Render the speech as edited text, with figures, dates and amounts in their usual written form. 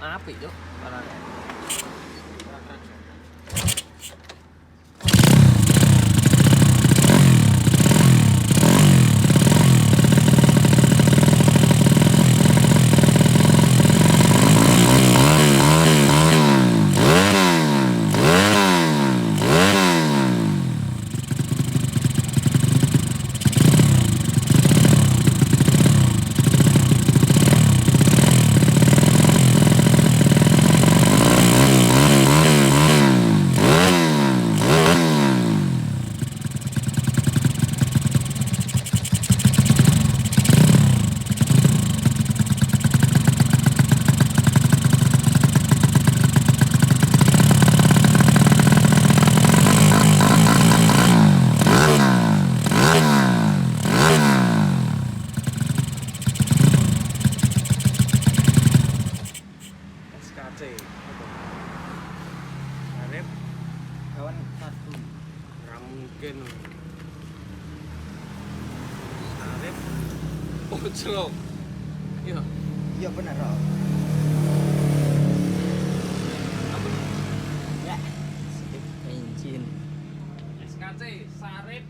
Apik, Cuk. Barangnya. SKC. Arep kawan satu ora mungkin. Arep ojol. Iya. iya bener kok